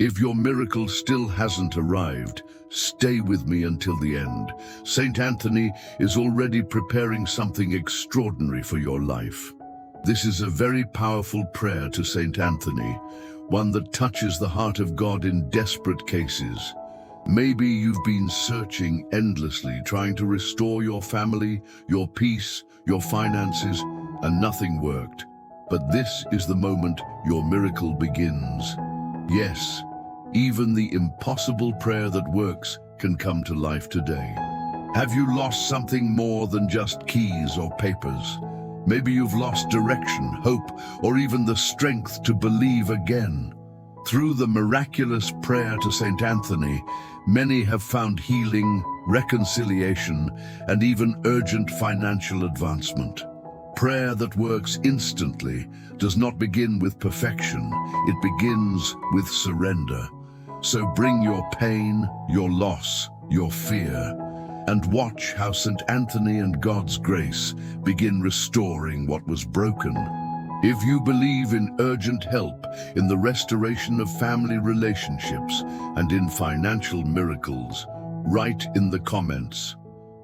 If your miracle still hasn't arrived, stay with me until the end. Saint Anthony is already preparing something extraordinary for your life. This is a very powerful prayer to Saint Anthony, one that touches the heart of God in desperate cases. Maybe you've been searching endlessly, trying to restore your family, your peace, your finances, and nothing worked. But this is the moment your miracle begins. Yes, even the impossible prayer that works can come to life today. Have you lost something more than just keys or papers? Maybe you've lost direction, hope, or even the strength to believe again. Through the miraculous prayer to Saint Anthony, many have found healing, reconciliation, and even urgent financial advancement. Prayer that works instantly does not begin with perfection, it begins with surrender. So bring your pain, your loss, your fear, and watch how Saint Anthony and God's grace begin restoring what was broken. If you believe in urgent help, in the restoration of family relationships, and in financial miracles, write in the comments,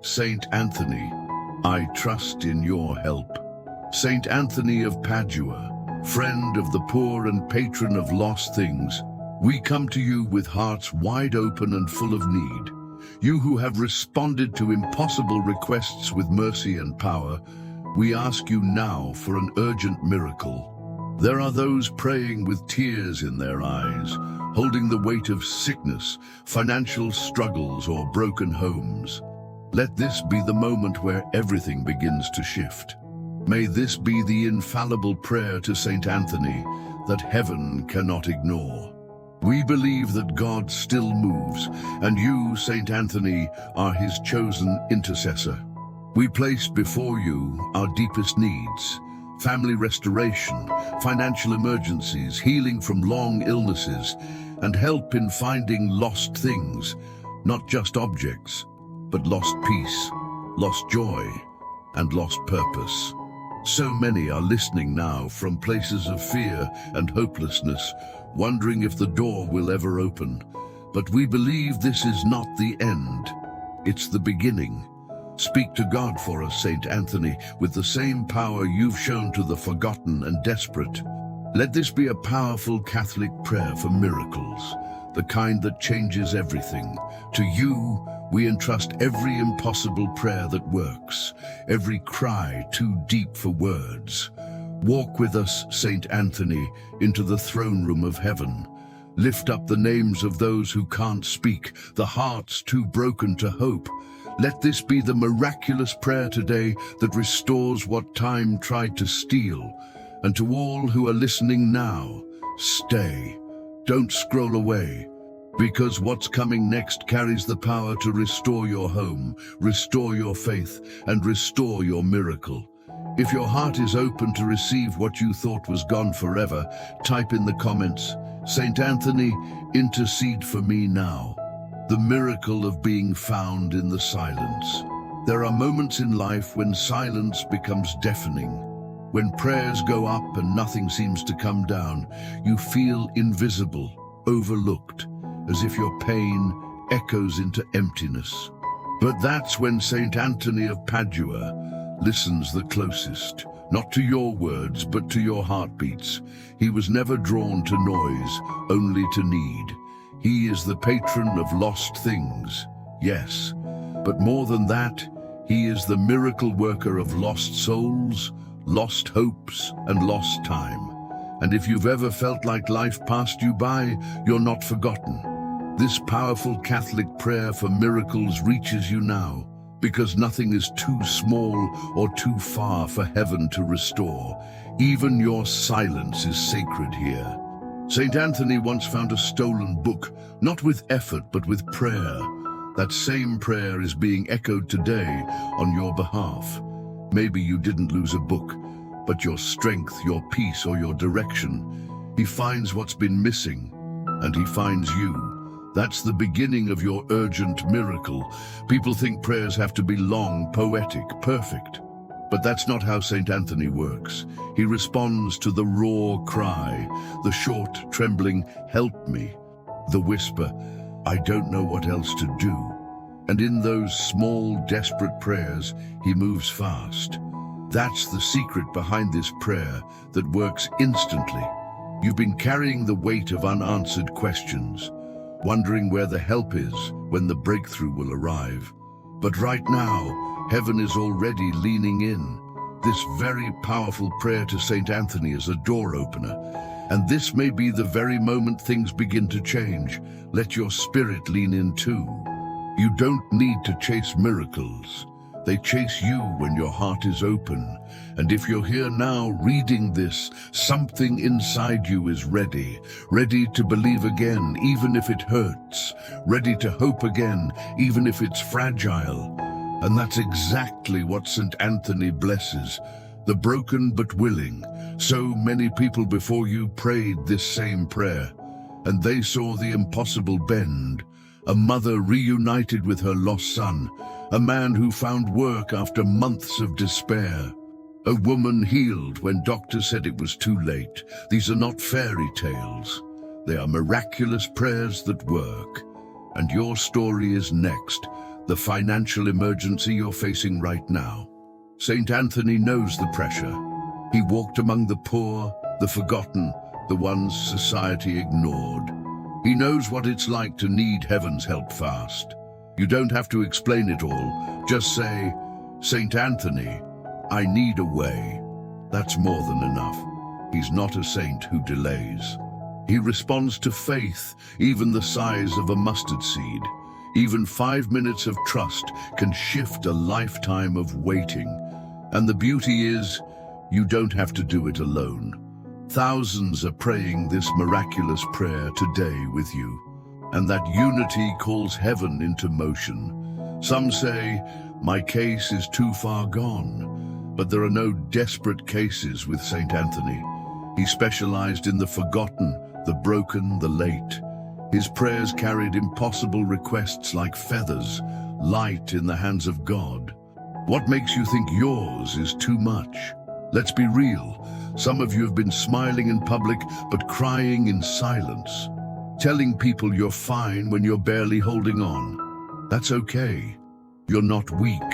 Saint Anthony, I trust in your help. Saint Anthony of Padua, friend of the poor and patron of lost things, we come to you with hearts wide open and full of need. You who have responded to impossible requests with mercy and power, we ask you now for an urgent miracle. There are those praying with tears in their eyes, holding the weight of sickness, financial struggles, or broken homes. Let this be the moment where everything begins to shift. May this be the infallible prayer to Saint Anthony that heaven cannot ignore. We believe that God still moves, and you, Saint Anthony, are his chosen intercessor. We place before you our deepest needs: family restoration, financial emergencies, healing from long illnesses, and help in finding lost things, not just objects, but lost peace, lost joy, and lost purpose. So many are listening now from places of fear and hopelessness, wondering if the door will ever open. But we believe this is not the end. It's the beginning. Speak to God for us, Saint Anthony, with the same power you've shown to the forgotten and desperate. Let this be a powerful Catholic prayer for miracles, the kind that changes everything. To you, we entrust every impossible prayer that works, every cry too deep for words. Walk with us, Saint Anthony, into the throne room of heaven. Lift up the names of those who can't speak, the hearts too broken to hope. Let this be the miraculous prayer today that restores what time tried to steal. And to all who are listening now, stay. Don't scroll away, because what's coming next carries the power to restore your home, restore your faith, and restore your miracle. If your heart is open to receive what you thought was gone forever, type in the comments, Saint Anthony, intercede for me now. The miracle of being found in the silence. There are moments in life when silence becomes deafening. When prayers go up and nothing seems to come down, you feel invisible, overlooked, as if your pain echoes into emptiness. But that's when Saint Anthony of Padua listens the closest, not to your words, but to your heartbeats. He was never drawn to noise, only to need. He is the patron of lost things, yes, but more than that, he is the miracle worker of lost souls, lost hopes, and lost time. And if you've ever felt like life passed you by, you're not forgotten. This powerful Catholic prayer for miracles reaches you now, because nothing is too small or too far for heaven to restore. Even your silence is sacred here. Saint Anthony once found a stolen book, not with effort but with prayer. That same prayer is being echoed today on your behalf. Maybe you didn't lose a book, but your strength, your peace, or your direction. He finds what's been missing, and he finds you. That's the beginning of your urgent miracle. People think prayers have to be long, poetic, perfect. But that's not how Saint Anthony works. He responds to the raw cry, the short, trembling, "Help me." the whisper, "I don't know what else to do." And in those small, desperate prayers, he moves fast. That's the secret behind this prayer that works instantly. You've been carrying the weight of unanswered questions, wondering where the help is when the breakthrough will arrive. But right now, heaven is already leaning in. This very powerful prayer to Saint Anthony is a door opener. And this may be the very moment things begin to change. Let your spirit lean in too. You don't need to chase miracles. They chase you when your heart is open. And if you're here now reading this, something inside you is ready to believe again, even if it hurts, ready to hope again, even if it's fragile. And that's exactly what St. Anthony blesses, the broken but willing. So many people before you prayed this same prayer, and they saw the impossible bend. A mother reunited with her lost son, a man who found work after months of despair, a woman healed when doctors said it was too late. These are not fairy tales. They are miraculous prayers that work. And your story is next, the financial emergency you're facing right now. St. Anthony knows the pressure. He walked among the poor, the forgotten, the ones society ignored. He knows what it's like to need heaven's help fast. You don't have to explain it all. Just say, "St. Anthony, I need a way." That's more than enough. He's not a saint who delays. He responds to faith, even the size of a mustard seed. Even 5 minutes of trust can shift a lifetime of waiting. And the beauty is, you don't have to do it alone. Thousands are praying this miraculous prayer today with you, and that unity calls heaven into motion. Some say, "My case is too far gone," but there are no desperate cases with St. Anthony. He specialized in the forgotten, the broken, the late. His prayers carried impossible requests like feathers, light in the hands of God. What makes you think yours is too much? Let's be real. Some of you have been smiling in public, but crying in silence. Telling people you're fine when you're barely holding on. That's okay. You're not weak.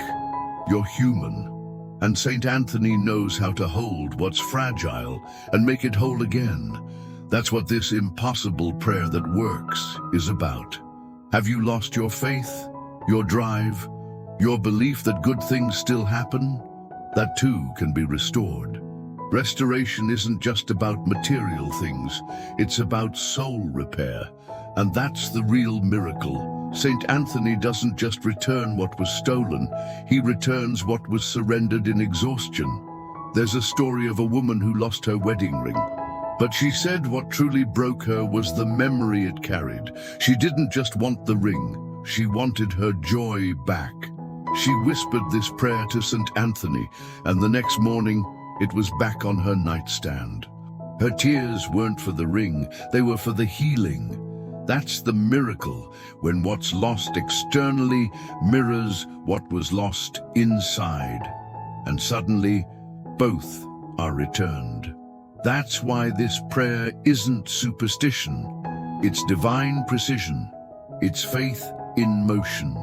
You're human. And St. Anthony knows how to hold what's fragile and make it whole again. That's what this impossible prayer that works is about. Have you lost your faith, your drive, your belief that good things still happen? That too can be restored. Restoration isn't just about material things, it's about soul repair. And that's the real miracle. St. Anthony doesn't just return what was stolen, he returns what was surrendered in exhaustion. There's a story of a woman who lost her wedding ring. But she said what truly broke her was the memory it carried. She didn't just want the ring, she wanted her joy back. She whispered this prayer to St. Anthony, and the next morning, it was back on her nightstand. Her tears weren't for the ring, they were for the healing. That's the miracle, when what's lost externally mirrors what was lost inside. And suddenly, both are returned. That's why this prayer isn't superstition. It's divine precision. It's faith in motion.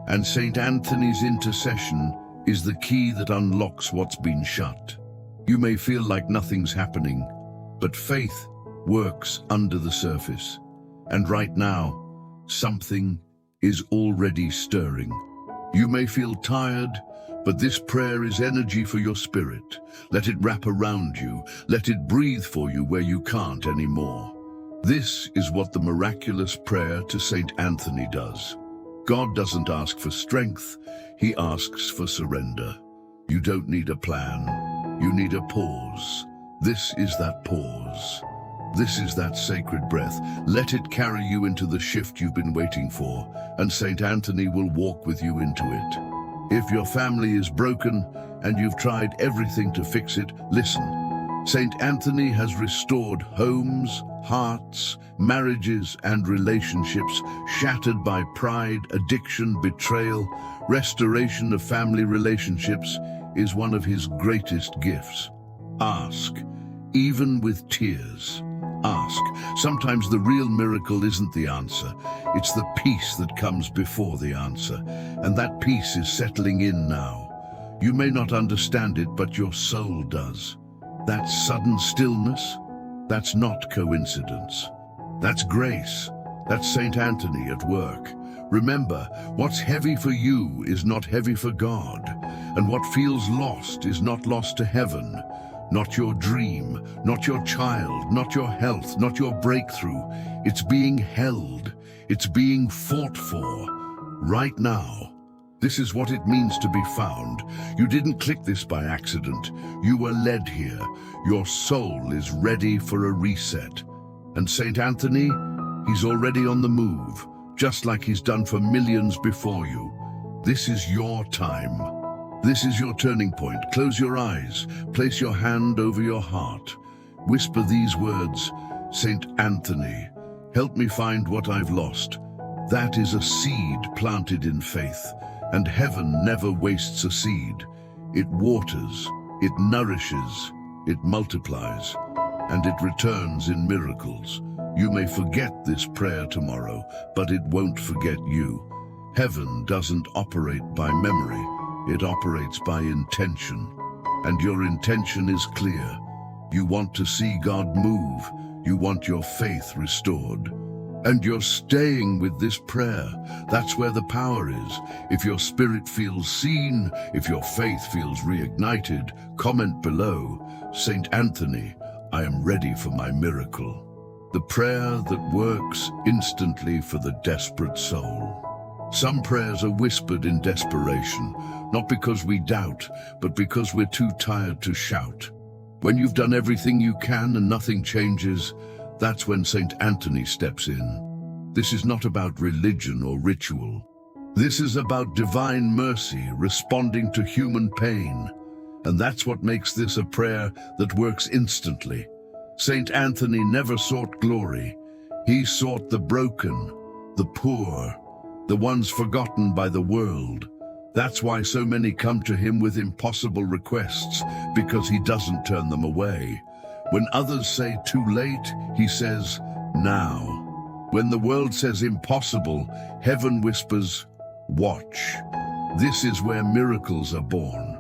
And St. Anthony's intercession is the key that unlocks what's been shut. You may feel like nothing's happening, but faith works under the surface. And right now, something is already stirring. You may feel tired, but this prayer is energy for your spirit. Let it wrap around you. Let it breathe for you where you can't anymore. This is what the miraculous prayer to St. Anthony does. God doesn't ask for strength, he asks for surrender. You don't need a plan, you need a pause. This is that pause. This is that sacred breath. Let it carry you into the shift you've been waiting for, and St. Anthony will walk with you into it. If your family is broken and you've tried everything to fix it, listen. St. Anthony has restored homes, hearts, marriages, and relationships shattered by pride, addiction, betrayal. Restoration of family relationships is one of his greatest gifts. Ask, even with tears. Ask. Sometimes the real miracle isn't the answer. It's the peace that comes before the answer. And that peace is settling in now. You may not understand it, but your soul does. That sudden stillness, that's not coincidence. That's grace. That's Saint Anthony at work. Remember, what's heavy for you is not heavy for God. And what feels lost is not lost to heaven. Not your dream, not your child, not your health, not your breakthrough. It's being held. It's being fought for. Right now. This is what it means to be found. You didn't click this by accident. You were led here. Your soul is ready for a reset. And Saint Anthony, he's already on the move, just like he's done for millions before you. This is your time. This is your turning point. Close your eyes. Place your hand over your heart. Whisper these words, Saint Anthony, help me find what I've lost. That is a seed planted in faith, and heaven never wastes a seed. It waters, it nourishes, it multiplies, and it returns in miracles. You may forget this prayer tomorrow, but it won't forget you. Heaven doesn't operate by memory. It operates by intention. And your intention is clear. You want to see God move. You want your faith restored. And you're staying with this prayer. That's where the power is. If your spirit feels seen, if your faith feels reignited, comment below, Saint Anthony, I am ready for my miracle. The prayer that works instantly for the desperate soul. Some prayers are whispered in desperation, not because we doubt, but because we're too tired to shout. When you've done everything you can and nothing changes, that's when Saint Anthony steps in. This is not about religion or ritual. This is about divine mercy responding to human pain. And that's what makes this a prayer that works instantly. Saint Anthony never sought glory. He sought the broken, the poor, the ones forgotten by the world. That's why so many come to him with impossible requests, because he doesn't turn them away. When others say too late, he says, now. When the world says impossible, heaven whispers, watch. This is where miracles are born.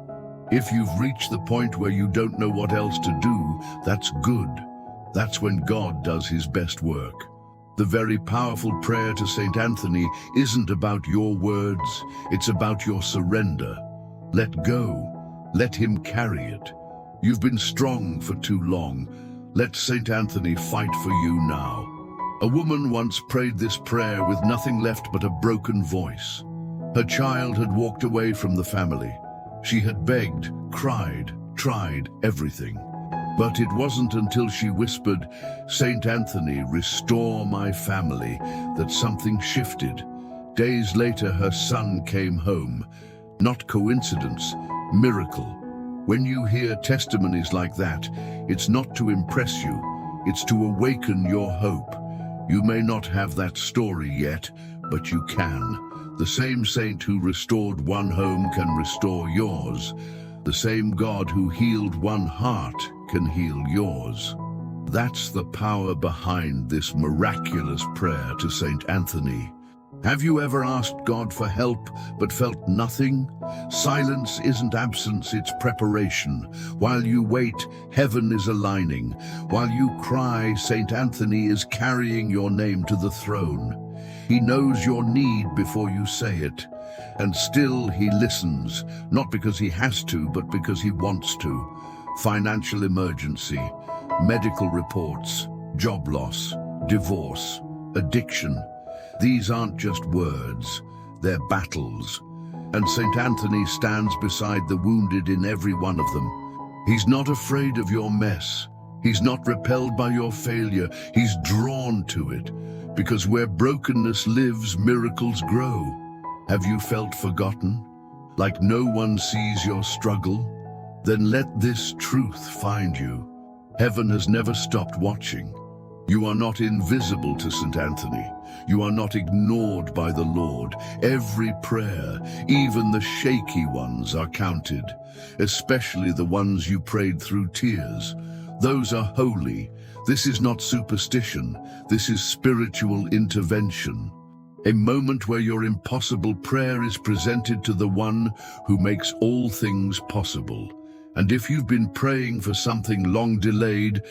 If you've reached the point where you don't know what else to do, that's good. That's when God does his best work. The very powerful prayer to Saint Anthony isn't about your words, it's about your surrender. Let go. Let him carry it. You've been strong for too long. Let Saint Anthony fight for you now. A woman once prayed this prayer with nothing left but a broken voice. Her child had walked away from the family. She had begged, cried, tried everything. But it wasn't until she whispered, Saint Anthony, restore my family, that something shifted. Days later, her son came home. Not coincidence, miracle. When you hear testimonies like that, it's not to impress you, it's to awaken your hope. You may not have that story yet, but you can. The same saint who restored one home can restore yours. The same God who healed one heart can heal yours. That's the power behind this miraculous prayer to Saint Anthony. Have you ever asked God for help but felt nothing? Silence isn't absence, it's preparation. While you wait, heaven is aligning. While you cry, Saint Anthony is carrying your name to the throne. He knows your need before you say it. And still he listens, not because he has to, but because he wants to. Financial emergency, medical reports, job loss, divorce, addiction. These aren't just words, they're battles. And Saint Anthony stands beside the wounded in every one of them. He's not afraid of your mess. He's not repelled by your failure. He's drawn to it. Because where brokenness lives, miracles grow. Have you felt forgotten? Like no one sees your struggle? Then let this truth find you. Heaven has never stopped watching. You are not invisible to Saint Anthony. You are not ignored by the Lord. Every prayer, even the shaky ones, are counted, especially the ones you prayed through tears. Those are holy. This is not superstition, this is spiritual intervention. A moment where your impossible prayer is presented to the one who makes all things possible. And if you've been praying for something long delayed,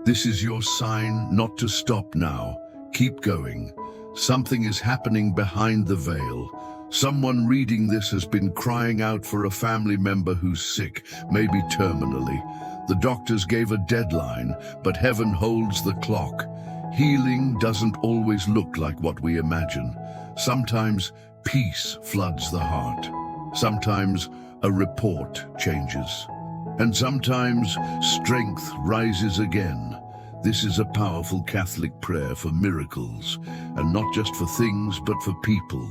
this is your sign not to stop now. Keep going. Something is happening behind the veil. Someone reading this has been crying out for a family member who's sick, maybe terminally. The doctors gave a deadline, but heaven holds the clock. Healing doesn't always look like what we imagine. Sometimes peace floods the heart. Sometimes a report changes. And sometimes strength rises again. This is a powerful Catholic prayer for miracles, and not just for things, but for people.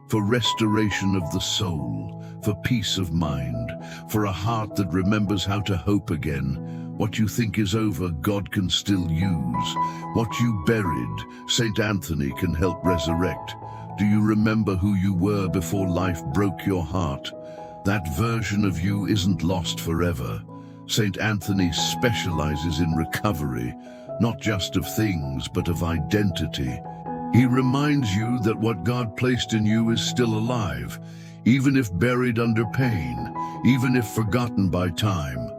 For restoration of the soul, for peace of mind, for a heart that remembers how to hope again. What you think is over, God can still use. What you buried, St. Anthony can help resurrect. Do you remember who you were before life broke your heart? That version of you isn't lost forever. St. Anthony specializes in recovery, not just of things, but of identity. He reminds you that what God placed in you is still alive, even if buried under pain, even if forgotten by time.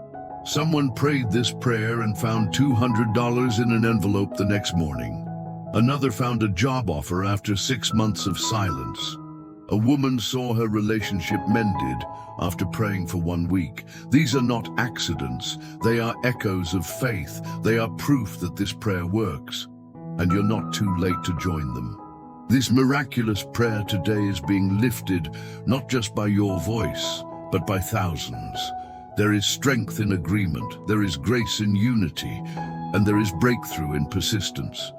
Someone prayed this prayer and found $200 in an envelope the next morning. Another found a job offer after 6 months of silence. A woman saw her relationship mended after praying for 1 week. These are not accidents. They are echoes of faith. They are proof that this prayer works. And you're not too late to join them. This miraculous prayer today is being lifted not just by your voice, but by thousands. There is strength in agreement, there is grace in unity, and there is breakthrough in persistence.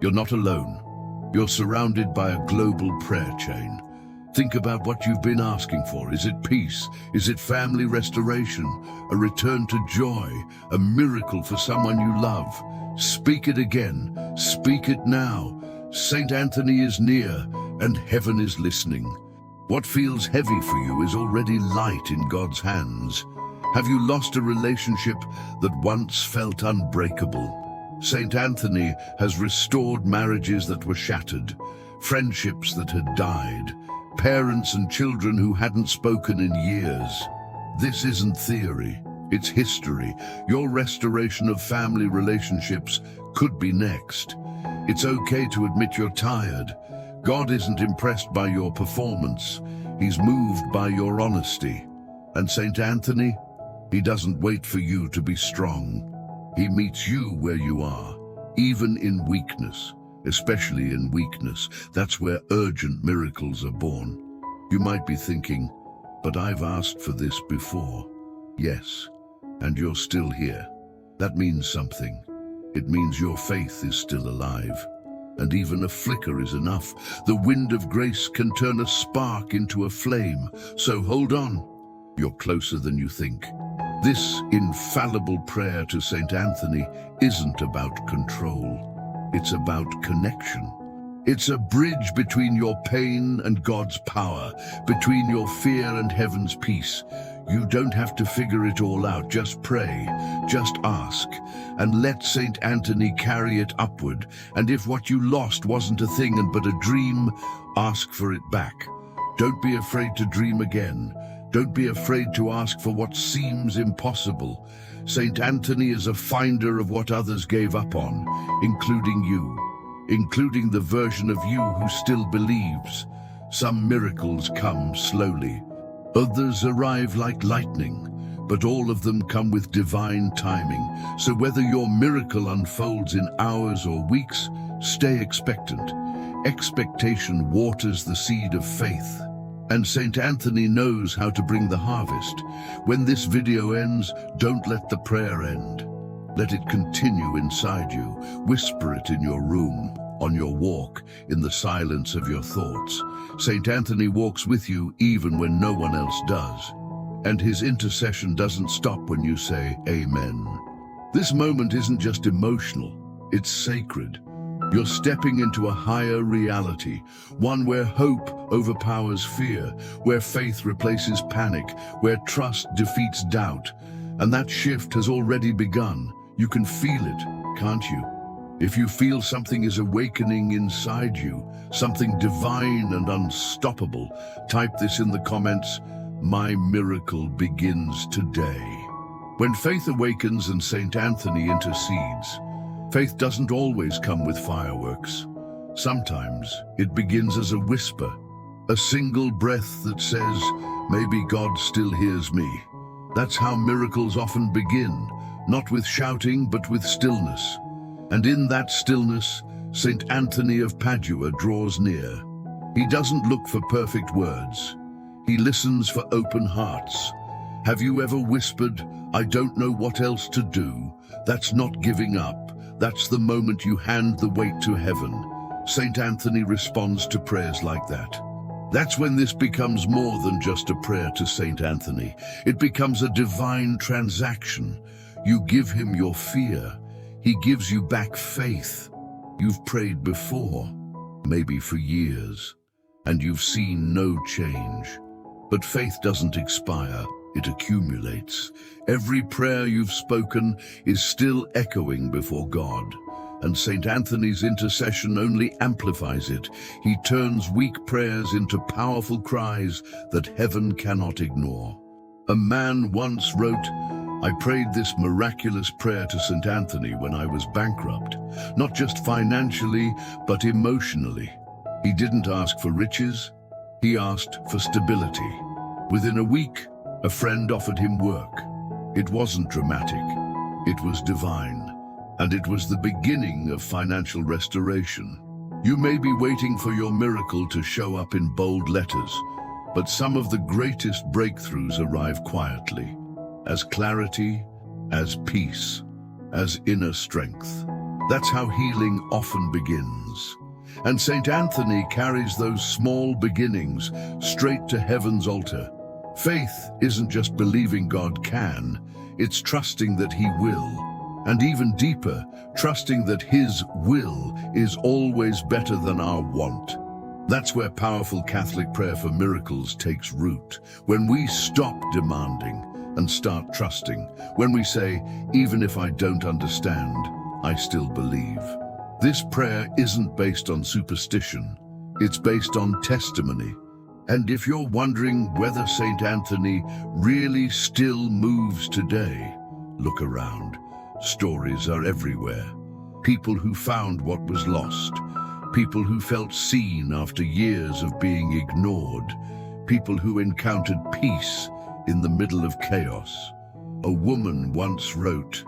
You're not alone. You're surrounded by a global prayer chain. Think about what you've been asking for. Is it peace? Is it family restoration? A return to joy? A miracle for someone you love? Speak it again. Speak it now. St. Anthony is near, and heaven is listening. What feels heavy for you is already light in God's hands. Have you lost a relationship that once felt unbreakable? St. Anthony has restored marriages that were shattered, friendships that had died, parents and children who hadn't spoken in years. This isn't theory, it's history. Your restoration of family relationships could be next. It's okay to admit you're tired. God isn't impressed by your performance. He's moved by your honesty. And St. Anthony, he doesn't wait for you to be strong. He meets you where you are, even in weakness. Especially in weakness, that's where urgent miracles are born. You might be thinking, but I've asked for this before. Yes, and you're still here. That means something. It means your faith is still alive. And even a flicker is enough. The wind of grace can turn a spark into a flame. So hold on. You're closer than you think. This infallible prayer to St. Anthony isn't about control. It's about connection. It's a bridge between your pain and God's power, between your fear and heaven's peace. You don't have to figure it all out. Just pray, just ask, and let St. Anthony carry it upward. And if what you lost wasn't a thing but a dream, ask for it back. Don't be afraid to dream again. Don't be afraid to ask for what seems impossible. St. Anthony is a finder of what others gave up on, including you, including the version of you who still believes. Some miracles come slowly. Others arrive like lightning, but all of them come with divine timing. So whether your miracle unfolds in hours or weeks, stay expectant. Expectation waters the seed of faith. And St. Anthony knows how to bring the harvest. When this video ends, don't let the prayer end. Let it continue inside you. Whisper it in your room, on your walk, in the silence of your thoughts. St. Anthony walks with you even when no one else does. And his intercession doesn't stop when you say Amen. This moment isn't just emotional, it's sacred. You're stepping into a higher reality, one where hope overpowers fear, where faith replaces panic, where trust defeats doubt. And that shift has already begun. You can feel it. can't you? If you feel something is awakening inside you, something divine and unstoppable, type this in the comments: "My miracle begins today." When faith awakens and Saint Anthony intercedes, faith doesn't always come with fireworks. Sometimes it begins as a whisper, a single breath that says, "Maybe God still hears me." That's how miracles often begin, not with shouting, but with stillness. And in that stillness, Saint Anthony of Padua draws near. He doesn't look for perfect words. He listens for open hearts. Have you ever whispered, "I don't know what else to do"? That's not giving up. That's the moment you hand the weight to heaven. Saint Anthony responds to prayers like that. That's when this becomes more than just a prayer to Saint Anthony. It becomes a divine transaction. You give him your fear. He gives you back faith. You've prayed before, maybe for years, and you've seen no change. But faith doesn't expire, it accumulates. Every prayer you've spoken is still echoing before God, and Saint Anthony's intercession only amplifies it. He turns weak prayers into powerful cries that heaven cannot ignore. A man once wrote, "I prayed this miraculous prayer to St. Anthony when I was bankrupt, not just financially, but emotionally." He didn't ask for riches, he asked for stability. Within a week, a friend offered him work. It wasn't dramatic, it was divine, and it was the beginning of financial restoration. You may be waiting for your miracle to show up in bold letters, but some of the greatest breakthroughs arrive quietly, as clarity, as peace, as inner strength. That's how healing often begins. And Saint Anthony carries those small beginnings straight to heaven's altar. Faith isn't just believing God can, it's trusting that He will. And even deeper, trusting that His will is always better than our want. That's where powerful Catholic prayer for miracles takes root. When we stop demanding and start trusting. When we say, "Even if I don't understand, I still believe." This prayer isn't based on superstition, it's based on testimony. And if you're wondering whether Saint Anthony really still moves today, look around. Stories are everywhere. People who found what was lost. People who felt seen after years of being ignored. People who encountered peace in the middle of chaos. A woman once wrote,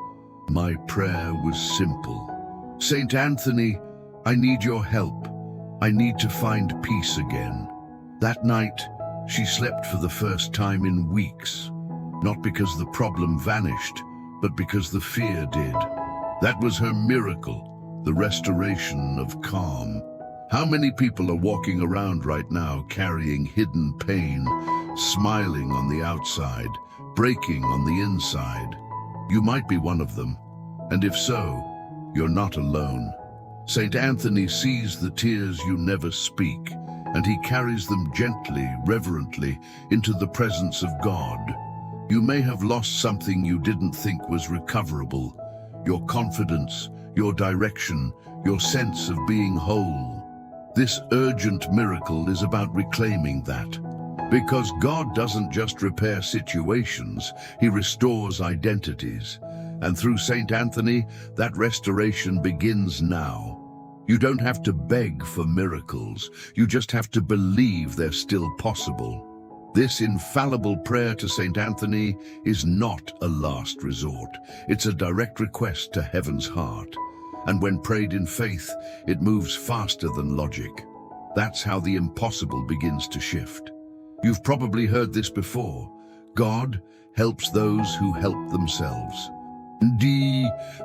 "My prayer was simple. Saint Anthony, I need your help. I need to find peace again." That night, she slept for the first time in weeks. Not because the problem vanished, but because the fear did. That was her miracle, the restoration of calm. How many people are walking around right now carrying hidden pain, smiling on the outside, breaking on the inside? You might be one of them, and if so, you're not alone. Saint Anthony sees the tears you never speak, and he carries them gently, reverently, into the presence of God. You may have lost something you didn't think was recoverable. Your confidence, your direction, your sense of being whole. This urgent miracle is about reclaiming that. Because God doesn't just repair situations, He restores identities. And through Saint Anthony, that restoration begins now. You don't have to beg for miracles. You just have to believe they're still possible. This infallible prayer to Saint Anthony is not a last resort. It's a direct request to heaven's heart. And when prayed in faith, it moves faster than logic. That's how the impossible begins to shift. You've probably heard this before. God helps those who help themselves.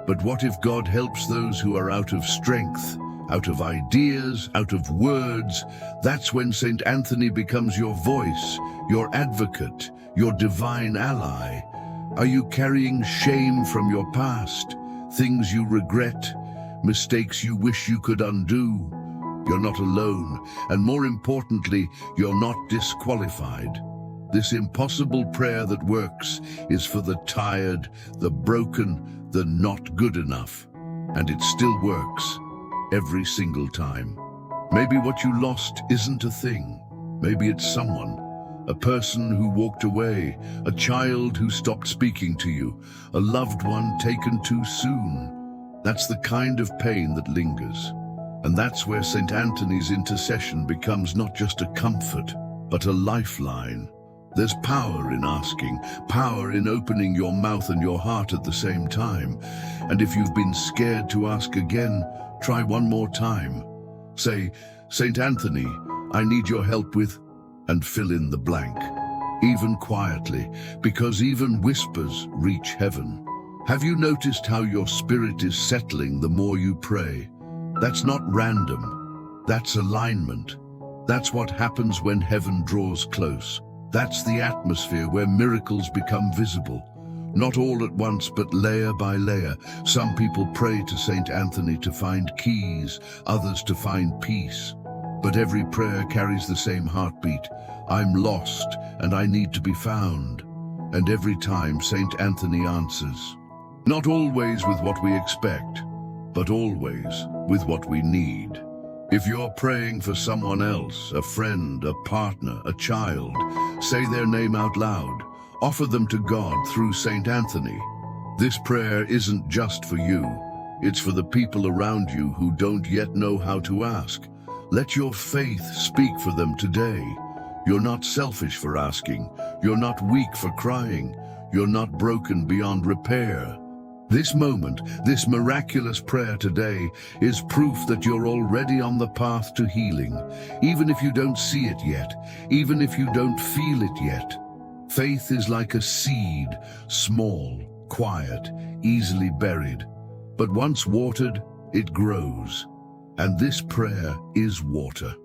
But what if God helps those who are out of strength, out of ideas, out of words? That's when Saint Anthony becomes your voice, your advocate, your divine ally. Are you carrying shame from your past? Things you regret? Mistakes you wish you could undo? You're not alone, and more importantly, you're not disqualified. This impossible prayer that works is for the tired, the broken, the not good enough. and it still works every single time. Maybe what you lost isn't a thing. Maybe it's someone. A person who walked away, a child who stopped speaking to you, a loved one taken too soon. That's the kind of pain that lingers. And that's where St. Anthony's intercession becomes not just a comfort, but a lifeline. There's power in asking, power in opening your mouth and your heart at the same time. And if you've been scared to ask again, try one more time. Say, St. Anthony, I need your help with, and fill in the blank. Even quietly, because even whispers reach heaven. Have you noticed how your spirit is settling the more you pray? That's not random. That's alignment. That's what happens when heaven draws close. That's the atmosphere where miracles become visible. Not all at once, but layer by layer. Some people pray to St. Anthony to find keys, others to find peace. But every prayer carries the same heartbeat. I'm lost and I need to be found. And every time St. Anthony answers. Not always with what we expect, but always with what we need. If you're praying for someone else, a friend, a partner, a child, say their name out loud. Offer them to God through St. Anthony. This prayer isn't just for you. It's for the people around you who don't yet know how to ask. Let your faith speak for them today. You're not selfish for asking. You're not weak for crying. You're not broken beyond repair. This moment, this miraculous prayer today, is proof that you're already on the path to healing, even if you don't see it yet, even if you don't feel it yet. Faith is like a seed, small, quiet, easily buried. But once watered, it grows. And this prayer is water.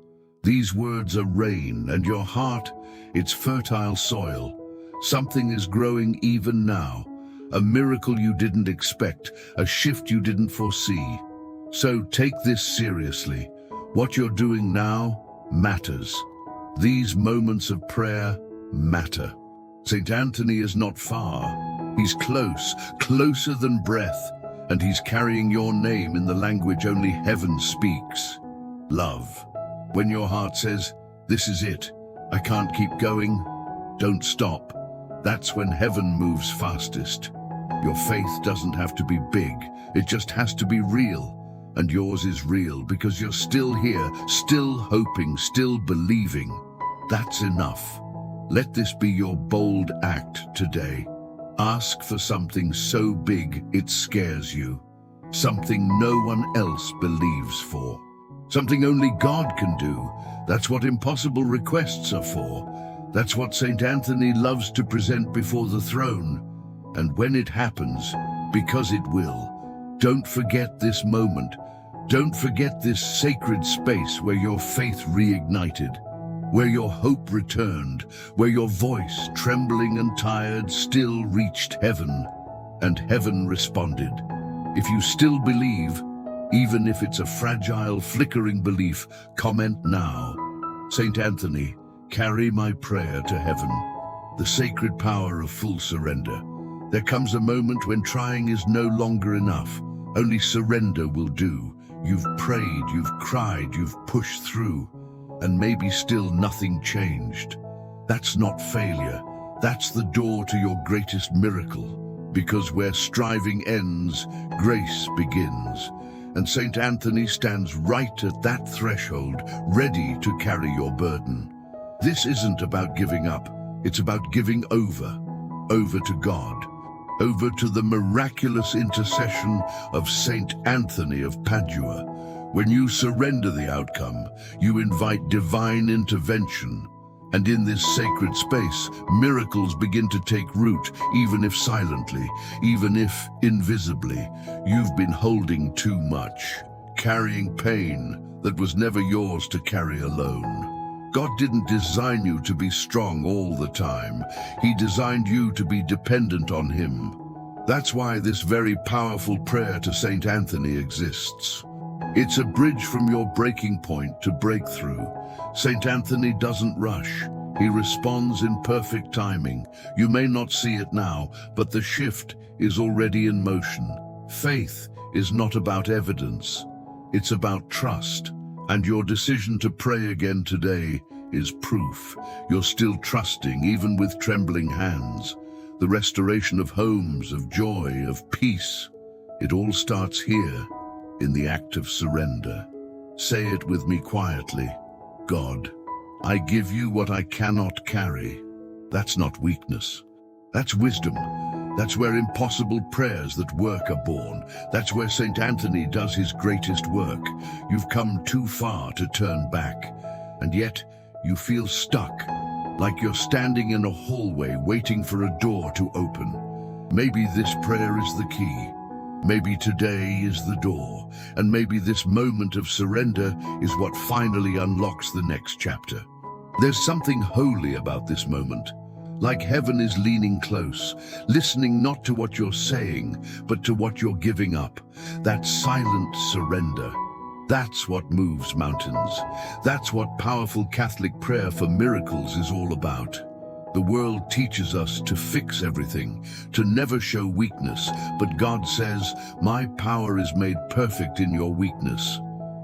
These words are rain, and your heart, it's fertile soil. Something is growing even now. A miracle you didn't expect, a shift you didn't foresee. So take this seriously. What you're doing now matters. These moments of prayer matter. St. Anthony is not far. He's close, closer than breath, and he's carrying your name in the language only heaven speaks. Love. When your heart says, this is it, I can't keep going, don't stop. That's when heaven moves fastest. Your faith doesn't have to be big, it just has to be real. And yours is real because you're still here, still hoping, still believing. That's enough. Let this be your bold act today. Ask for something so big it scares you. Something no one else believes for. Something only God can do. That's what impossible requests are for. That's what St. Anthony loves to present before the throne. And when it happens, because it will, don't forget this moment. Don't forget this sacred space where your faith reignited, where your hope returned, where your voice, trembling and tired, still reached heaven, and heaven responded. If you still believe, even if it's a fragile, flickering belief, comment now. St. Anthony, carry my prayer to heaven. The sacred power of full surrender. There comes a moment when trying is no longer enough. Only surrender will do. You've prayed, you've cried, you've pushed through, and maybe still nothing changed. That's not failure. That's the door to your greatest miracle. Because where striving ends, grace begins. And St. Anthony stands right at that threshold, ready to carry your burden. This isn't about giving up. It's about giving over to God. Over to the miraculous intercession of St. Anthony of Padua. When you surrender the outcome, you invite divine intervention. And in this sacred space, miracles begin to take root, even if silently, even if invisibly. You've been holding too much, carrying pain that was never yours to carry alone. God didn't design you to be strong all the time. He designed you to be dependent on Him. That's why this very powerful prayer to St. Anthony exists. It's a bridge from your breaking point to breakthrough. St. Anthony doesn't rush. He responds in perfect timing. You may not see it now, but the shift is already in motion. Faith is not about evidence. It's about trust. And your decision to pray again today is proof. You're still trusting, even with trembling hands. The restoration of homes, of joy, of peace. It all starts here, in the act of surrender. Say it with me quietly. God, I give you what I cannot carry. That's not weakness. That's wisdom. That's where impossible prayers that work are born. That's where St. Anthony does his greatest work. You've come too far to turn back, and yet you feel stuck, like you're standing in a hallway waiting for a door to open. Maybe this prayer is the key. Maybe today is the door, and maybe this moment of surrender is what finally unlocks the next chapter. There's something holy about this moment. Like heaven is leaning close, listening not to what you're saying, but to what you're giving up. That silent surrender. That's what moves mountains. That's what powerful Catholic prayer for miracles is all about. The world teaches us to fix everything, to never show weakness, but God says, my power is made perfect in your weakness.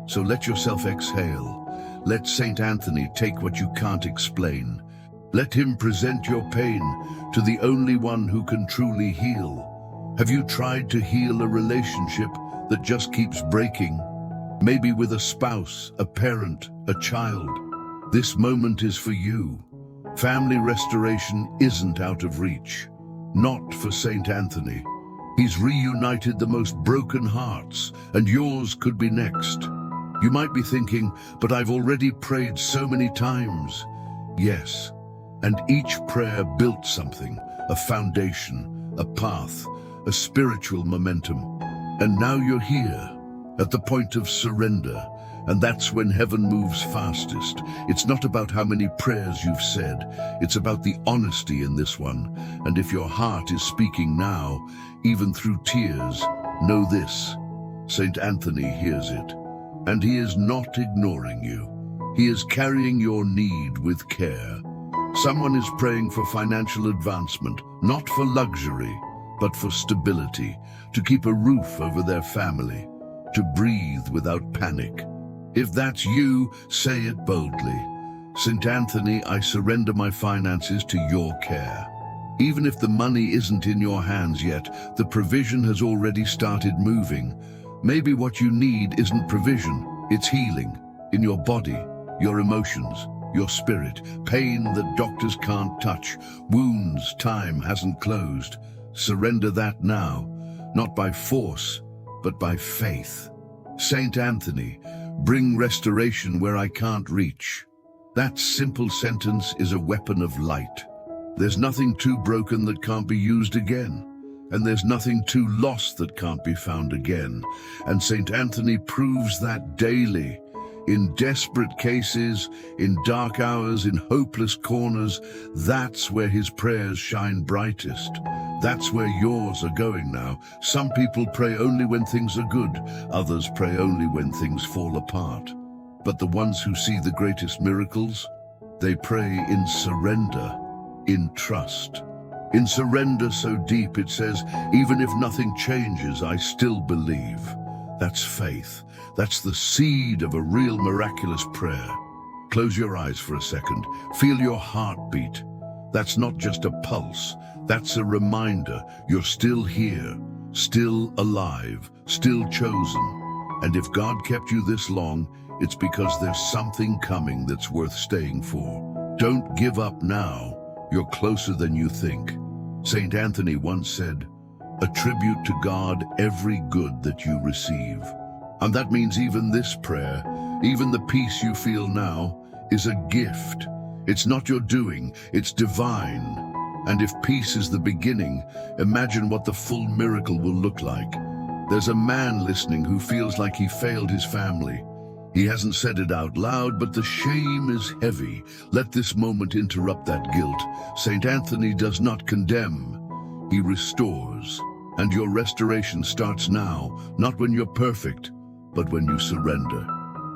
So let yourself exhale. Let St. Anthony take what you can't explain. Let him present your pain to the only one who can truly heal. Have you tried to heal a relationship that just keeps breaking? Maybe with a spouse, a parent, a child. This moment is for you. Family restoration isn't out of reach. Not for St. Anthony. He's reunited the most broken hearts, and yours could be next. You might be thinking, but I've already prayed so many times. Yes. And each prayer built something, a foundation, a path, a spiritual momentum. And now you're here, at the point of surrender, and that's when heaven moves fastest. It's not about how many prayers you've said, it's about the honesty in this one. And if your heart is speaking now, even through tears, know this: St. Anthony hears it, and he is not ignoring you. He is carrying your need with care. Someone is praying for financial advancement, not for luxury, but for stability, to keep a roof over their family, to breathe without panic. If that's you, say it boldly. St. Anthony, I surrender my finances to your care. Even if the money isn't in your hands yet, the provision has already started moving. Maybe what you need isn't provision, it's healing, in your body, your emotions, your spirit, pain that doctors can't touch, wounds time hasn't closed. Surrender that now, not by force, but by faith. St. Anthony, bring restoration where I can't reach. That simple sentence is a weapon of light. There's nothing too broken that can't be used again, and there's nothing too lost that can't be found again. And St. Anthony proves that daily. In desperate cases, in dark hours, in hopeless corners, that's where his prayers shine brightest. That's where yours are going now. Some people pray only when things are good, others pray only when things fall apart. But the ones who see the greatest miracles, they pray in surrender, in trust. In surrender so deep, it says, even if nothing changes, I still believe. That's faith. That's the seed of a real miraculous prayer. Close your eyes for a second. Feel your heart beat. That's not just a pulse. That's a reminder you're still here, still alive, still chosen. And if God kept you this long, it's because there's something coming that's worth staying for. Don't give up now. You're closer than you think. St. Anthony once said, attribute to God every good that you receive. And that means even this prayer, even the peace you feel now, is a gift. It's not your doing, it's divine. And if peace is the beginning, imagine what the full miracle will look like. There's a man listening who feels like he failed his family. He hasn't said it out loud, but the shame is heavy. Let this moment interrupt that guilt. St. Anthony does not condemn, he restores. And your restoration starts now, not when you're perfect, but when you surrender.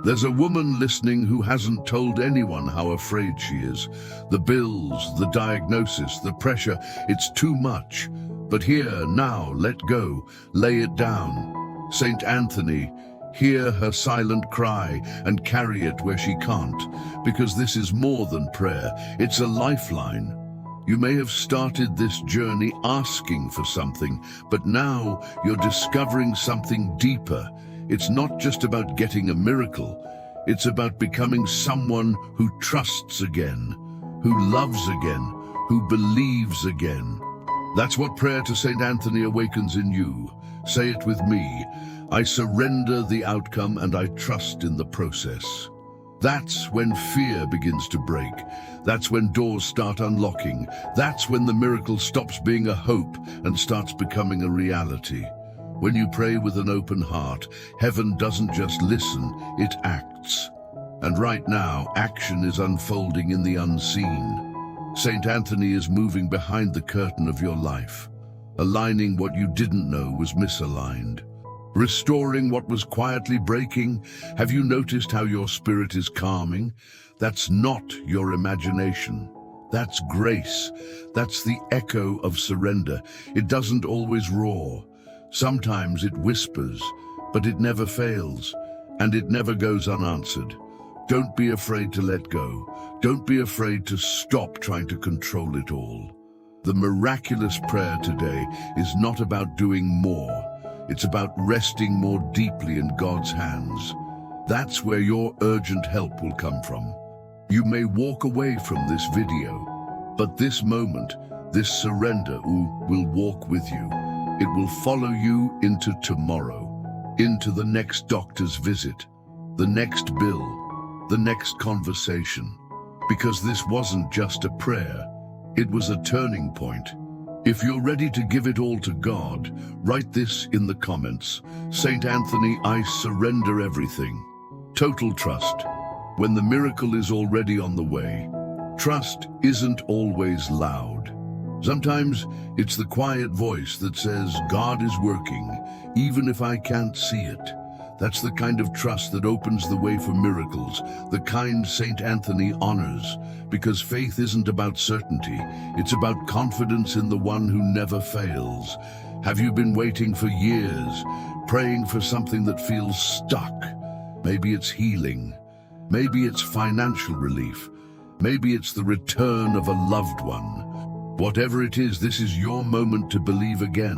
There's a woman listening who hasn't told anyone how afraid she is. The bills, the diagnosis, the pressure, it's too much. But here, now, let go, lay it down. Saint Anthony, hear her silent cry and carry it where she can't, because this is more than prayer, it's a lifeline. You may have started this journey asking for something, but now you're discovering something deeper. It's not just about getting a miracle, it's about becoming someone who trusts again, who loves again, who believes again. That's what prayer to Saint Anthony awakens in you. Say it with me. I surrender the outcome and I trust in the process. That's when fear begins to break. That's when doors start unlocking. That's when the miracle stops being a hope and starts becoming a reality. When you pray with an open heart, heaven doesn't just listen, it acts. And right now, action is unfolding in the unseen. Saint Anthony is moving behind the curtain of your life, aligning what you didn't know was misaligned. Restoring what was quietly breaking. Have you noticed how your spirit is calming? That's not your imagination. That's grace. That's the echo of surrender. It doesn't always roar. Sometimes it whispers, but it never fails, and it never goes unanswered. Don't be afraid to let go. Don't be afraid to stop trying to control it all. The miraculous prayer today is not about doing more. It's about resting more deeply in God's hands. That's where your urgent help will come from. You may walk away from this video, but this moment, this surrender will walk with you. It will follow you into tomorrow, into the next doctor's visit, the next bill, the next conversation. Because this wasn't just a prayer, it was a turning point. If you're ready to give it all to God, write this in the comments. Saint Anthony, I surrender everything. Total trust. When the miracle is already on the way, trust isn't always loud. Sometimes it's the quiet voice that says, God is working, even if I can't see it. That's the kind of trust that opens the way for miracles, the kind Saint Anthony honors, because faith isn't about certainty, it's about confidence in the one who never fails. Have you been waiting for years, praying for something that feels stuck? Maybe it's healing, maybe it's financial relief, maybe it's the return of a loved one. Whatever it is, this is your moment to believe again,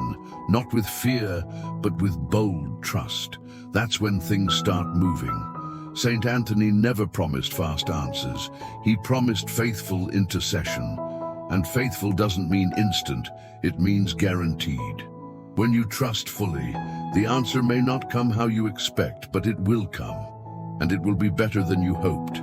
not with fear, but with bold trust. That's when things start moving. Saint Anthony never promised fast answers. He promised faithful intercession. And faithful doesn't mean instant, it means guaranteed. When you trust fully, the answer may not come how you expect, but it will come. And it will be better than you hoped.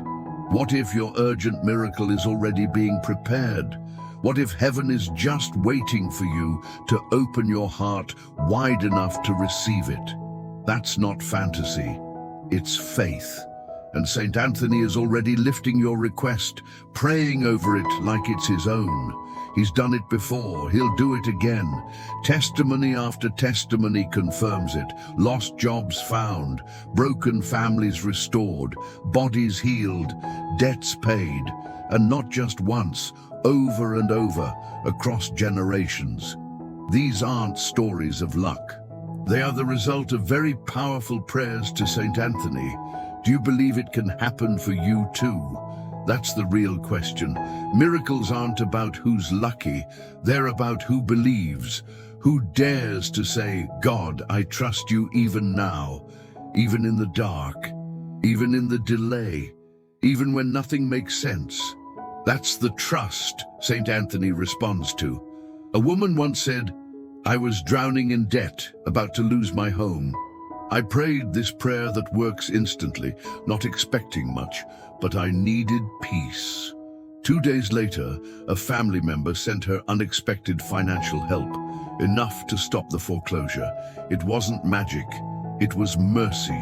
What if your urgent miracle is already being prepared? What if heaven is just waiting for you to open your heart wide enough to receive it? That's not fantasy, it's faith. And Saint Anthony is already lifting your request, praying over it like it's his own. He's done it before, he'll do it again. Testimony after testimony confirms it. Lost jobs found, broken families restored, bodies healed, debts paid, and not just once, over and over, across generations. These aren't stories of luck. They are the result of very powerful prayers to Saint Anthony. Do you believe it can happen for you too? That's the real question. Miracles aren't about who's lucky, they're about who believes, who dares to say, God, I trust you even now, even in the dark, even in the delay, even when nothing makes sense. That's the trust Saint Anthony responds to. A woman once said, I was drowning in debt, about to lose my home. I prayed this prayer that works instantly, not expecting much, but I needed peace. 2 days later, a family member sent her unexpected financial help, enough to stop the foreclosure. It wasn't magic, it was mercy.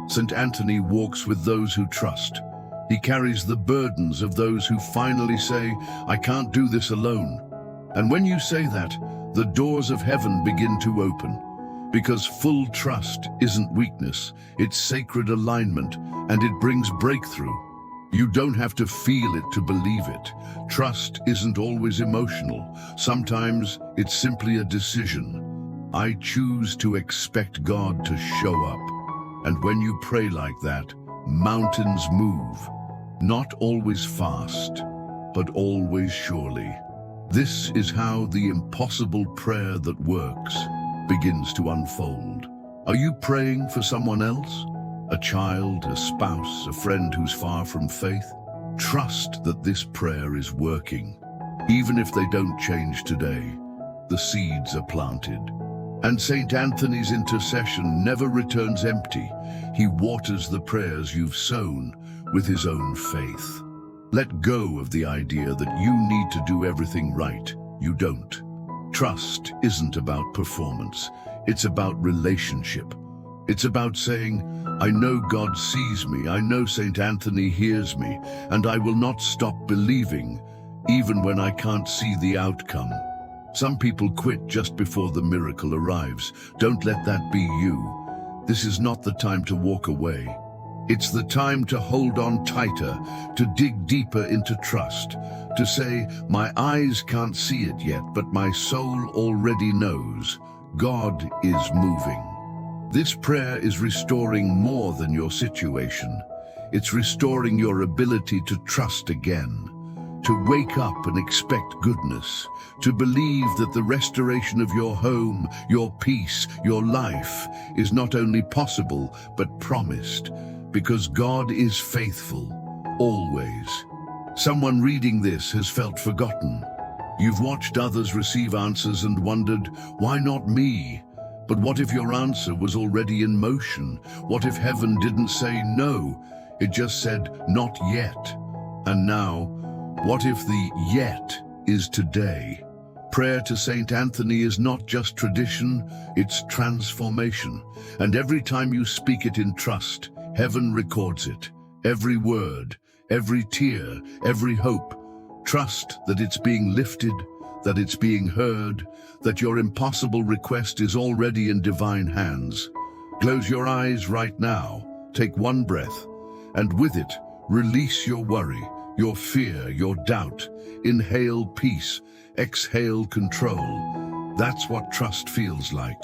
Saint Anthony walks with those who trust. He carries the burdens of those who finally say, I can't do this alone. And when you say that, the doors of heaven begin to open. Because full trust isn't weakness, it's sacred alignment, and it brings breakthrough. You don't have to feel it to believe it. Trust isn't always emotional. Sometimes it's simply a decision. I choose to expect God to show up. And when you pray like that, mountains move, not always fast, but always surely. This is how the impossible prayer that works begins to unfold. Are you praying for someone else? A child, a spouse, a friend who's far from faith? Trust that this prayer is working. Even if they don't change today, the seeds are planted. And St. Anthony's intercession never returns empty. He waters the prayers you've sown with his own faith. Let go of the idea that you need to do everything right. You don't. Trust isn't about performance. It's about relationship. It's about saying, I know God sees me, I know St. Anthony hears me, and I will not stop believing, even when I can't see the outcome. Some people quit just before the miracle arrives. Don't let that be you. This is not the time to walk away. It's the time to hold on tighter, to dig deeper into trust, to say, my eyes can't see it yet, but my soul already knows. God is moving. This prayer is restoring more than your situation. It's restoring your ability to trust again, to wake up and expect goodness, to believe that the restoration of your home, your peace, your life is not only possible, but promised, because God is faithful, always. Someone reading this has felt forgotten. You've watched others receive answers and wondered, why not me? But what if your answer was already in motion? What if heaven didn't say no? It just said, not yet. And now, what if the yet is today? Prayer to St. Anthony is not just tradition, it's transformation. And every time you speak it in trust, heaven records it. Every word, every tear, every hope. Trust that it's being lifted, that it's being heard, that your impossible request is already in divine hands. Close your eyes right now, take one breath, and with it, release your worry, your fear, your doubt. Inhale peace, exhale control. That's what trust feels like.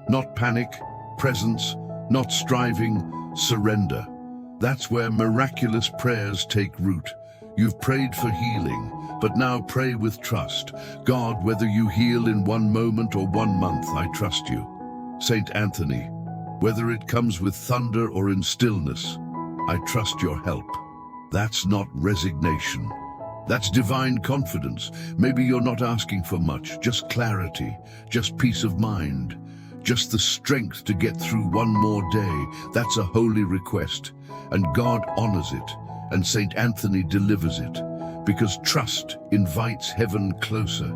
Not panic, presence, not striving, surrender. That's where miraculous prayers take root. You've prayed for healing, but now pray with trust. God, whether you heal in one moment or 1 month, I trust you. St. Anthony, whether it comes with thunder or in stillness, I trust your help. That's not resignation. That's divine confidence. Maybe you're not asking for much, just clarity, just peace of mind, just the strength to get through one more day. That's a holy request, and God honors it, and St. Anthony delivers it, because trust invites heaven closer.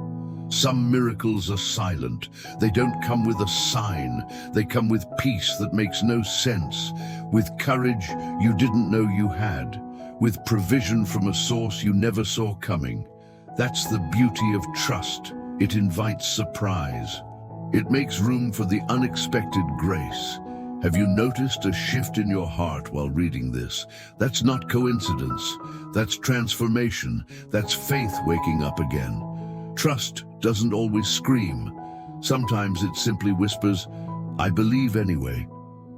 Some miracles are silent. They don't come with a sign. They come with peace that makes no sense, with courage you didn't know you had, with provision from a source you never saw coming. That's the beauty of trust. It invites surprise. It makes room for the unexpected grace. Have you noticed a shift in your heart while reading this? That's not coincidence. That's transformation. That's faith waking up again. Trust doesn't always scream. Sometimes it simply whispers, I believe anyway.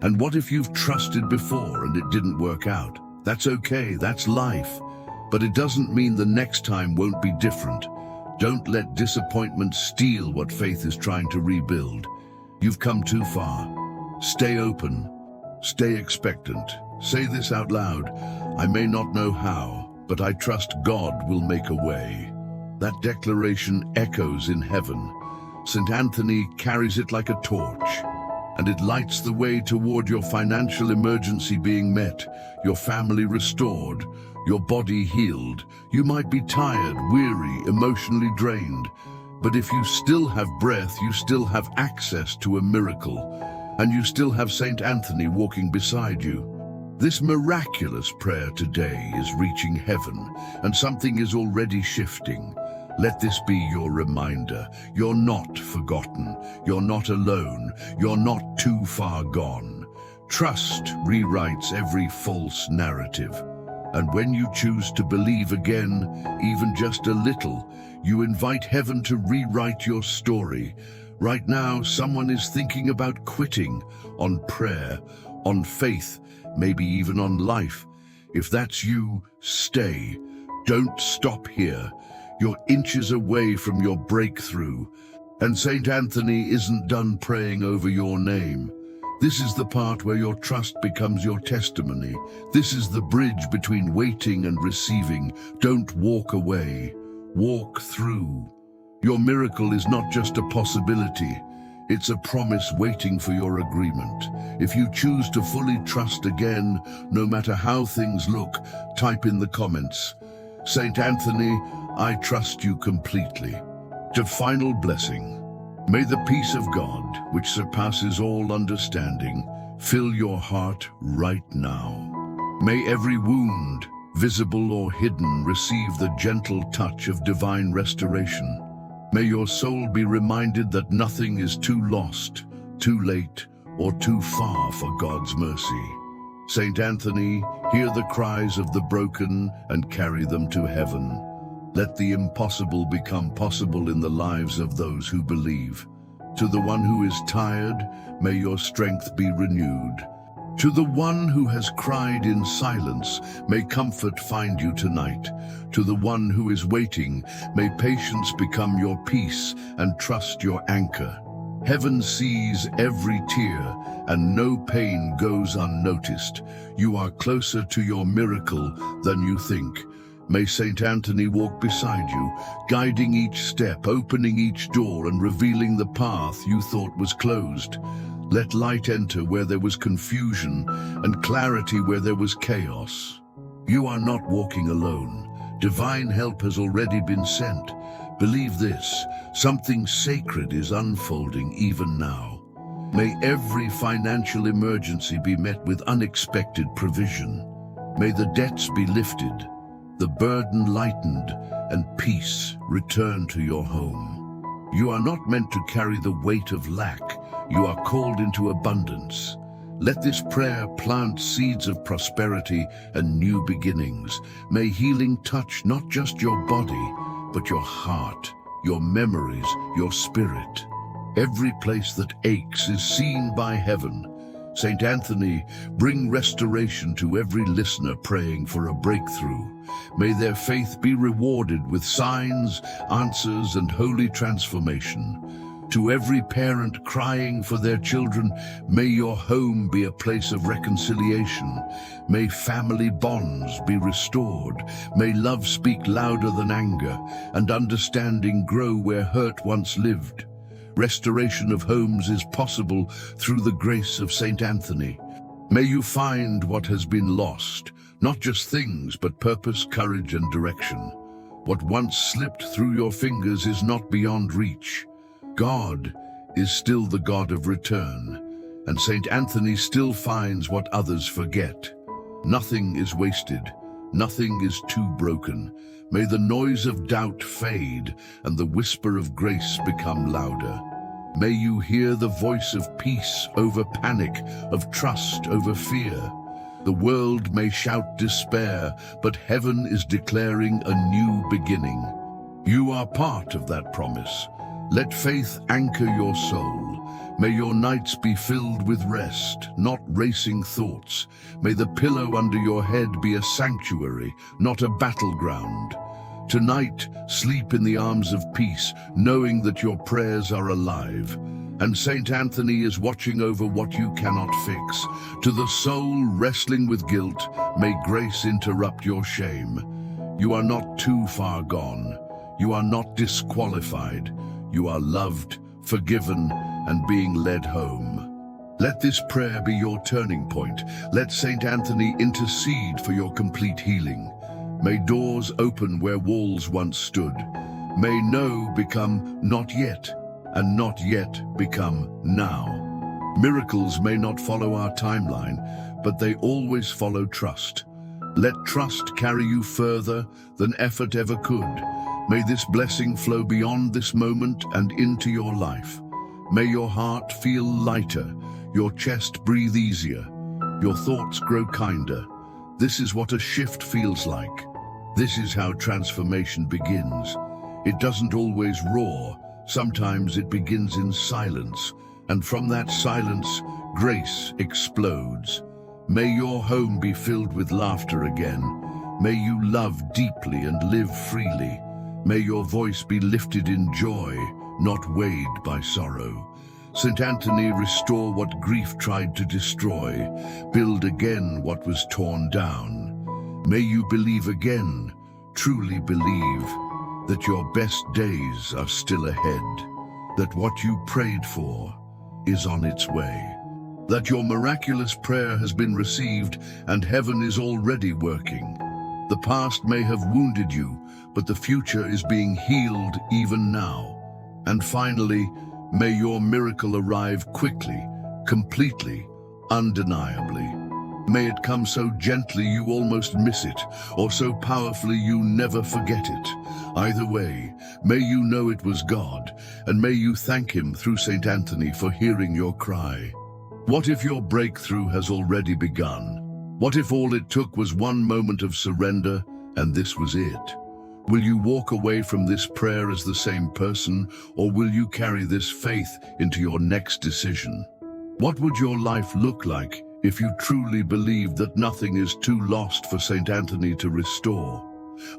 And what if you've trusted before and it didn't work out? That's okay, that's life. But it doesn't mean the next time won't be different. Don't let disappointment steal what faith is trying to rebuild. You've come too far. Stay open, stay expectant. Say this out loud, I may not know how, but I trust God will make a way. That declaration echoes in heaven. St. Anthony carries it like a torch, and it lights the way toward your financial emergency being met, your family restored, your body healed. You might be tired, weary, emotionally drained, but if you still have breath, you still have access to a miracle. And you still have St. Anthony walking beside you. This miraculous prayer today is reaching heaven, and something is already shifting. Let this be your reminder. You're not forgotten. You're not alone. You're not too far gone. Trust rewrites every false narrative. And when you choose to believe again, even just a little, you invite heaven to rewrite your story. Right now, someone is thinking about quitting on prayer, on faith, maybe even on life. If that's you, stay. Don't stop here. You're inches away from your breakthrough. And Saint Anthony isn't done praying over your name. This is the part where your trust becomes your testimony. This is the bridge between waiting and receiving. Don't walk away. Walk through. Your miracle is not just a possibility. It's a promise waiting for your agreement. If you choose to fully trust again, no matter how things look, type in the comments, Saint Anthony, I trust you completely. To final blessing, may the peace of God, which surpasses all understanding, fill your heart right now. May every wound, visible or hidden, receive the gentle touch of divine restoration. May your soul be reminded that nothing is too lost, too late, or too far for God's mercy. Saint Anthony, hear the cries of the broken and carry them to heaven. Let the impossible become possible in the lives of those who believe. To the one who is tired, may your strength be renewed. To the one who has cried in silence, may comfort find you tonight. To the one who is waiting, may patience become your peace and trust your anchor. Heaven sees every tear, and no pain goes unnoticed. You are closer to your miracle than you think. May Saint Anthony walk beside you, guiding each step, opening each door, and revealing the path you thought was closed. Let light enter where there was confusion, and clarity where there was chaos. You are not walking alone. Divine help has already been sent. Believe this, something sacred is unfolding even now. May every financial emergency be met with unexpected provision. May the debts be lifted, the burden lightened, and peace return to your home. You are not meant to carry the weight of lack. You are called into abundance. Let this prayer plant seeds of prosperity and new beginnings. May healing touch not just your body, but your heart, your memories, your spirit. Every place that aches is seen by heaven. Saint Anthony, bring restoration to every listener praying for a breakthrough. May their faith be rewarded with signs, answers, and holy transformation. To every parent crying for their children, may your home be a place of reconciliation. May family bonds be restored. May love speak louder than anger, and understanding grow where hurt once lived. Restoration of homes is possible through the grace of Saint Anthony. May you find what has been lost, not just things, but purpose, courage, and direction. What once slipped through your fingers is not beyond reach. God is still the God of return, and Saint Anthony still finds what others forget. Nothing is wasted, nothing is too broken. May the noise of doubt fade and the whisper of grace become louder. May you hear the voice of peace over panic, of trust over fear. The world may shout despair, but heaven is declaring a new beginning. You are part of that promise. Let faith anchor your soul. May your nights be filled with rest, not racing thoughts. May the pillow under your head be a sanctuary, not a battleground. Tonight, sleep in the arms of peace, knowing that your prayers are alive. And Saint Anthony is watching over what you cannot fix. To the soul wrestling with guilt, may grace interrupt your shame. You are not too far gone. You are not disqualified. You are loved, forgiven, and being led home. Let this prayer be your turning point. Let Saint Anthony intercede for your complete healing. May doors open where walls once stood. May no become not yet, and not yet become now. Miracles may not follow our timeline, but they always follow trust. Let trust carry you further than effort ever could. May this blessing flow beyond this moment and into your life. May your heart feel lighter, your chest breathe easier, your thoughts grow kinder. This is what a shift feels like. This is how transformation begins. It doesn't always roar. Sometimes it begins in silence, and from that silence, grace explodes. May your home be filled with laughter again. May you love deeply and live freely. May your voice be lifted in joy, not weighed by sorrow. St. Anthony, restore what grief tried to destroy. Build again what was torn down. May you believe again, truly believe, that your best days are still ahead, that what you prayed for is on its way, that your miraculous prayer has been received and heaven is already working. The past may have wounded you, but the future is being healed even now. And finally, may your miracle arrive quickly, completely, undeniably. May it come so gently you almost miss it, or so powerfully you never forget it. Either way, may you know it was God, and may you thank Him through St. Anthony for hearing your cry. What if your breakthrough has already begun? What if all it took was one moment of surrender, and this was it? Will you walk away from this prayer as the same person, or will you carry this faith into your next decision? What would your life look like if you truly believed that nothing is too lost for St. Anthony to restore?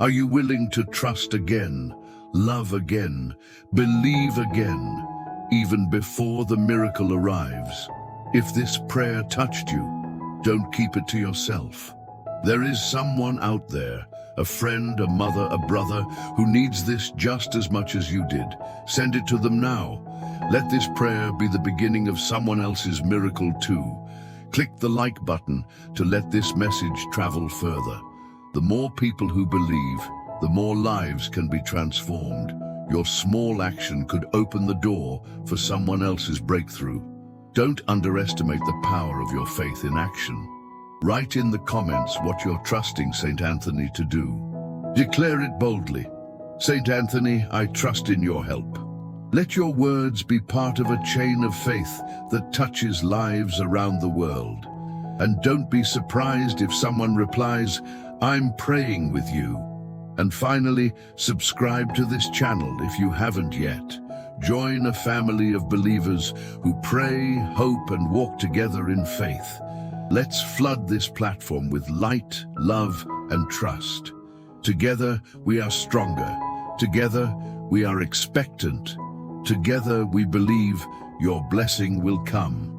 Are you willing to trust again, love again, believe again, even before the miracle arrives? If this prayer touched you, don't keep it to yourself. There is someone out there, a friend, a mother, a brother, who needs this just as much as you did. Send it to them now. Let this prayer be the beginning of someone else's miracle too. Click the like button to let this message travel further. The more people who believe, the more lives can be transformed. Your small action could open the door for someone else's breakthrough. Don't underestimate the power of your faith in action. Write in the comments what you're trusting St. Anthony to do. Declare it boldly. St. Anthony, I trust in your help. Let your words be part of a chain of faith that touches lives around the world. And don't be surprised if someone replies, I'm praying with you. And finally, subscribe to this channel if you haven't yet. Join a family of believers who pray, hope, and walk together in faith. Let's flood this platform with light, love, and trust. Together, we are stronger. Together, we are expectant. Together, we believe your blessing will come.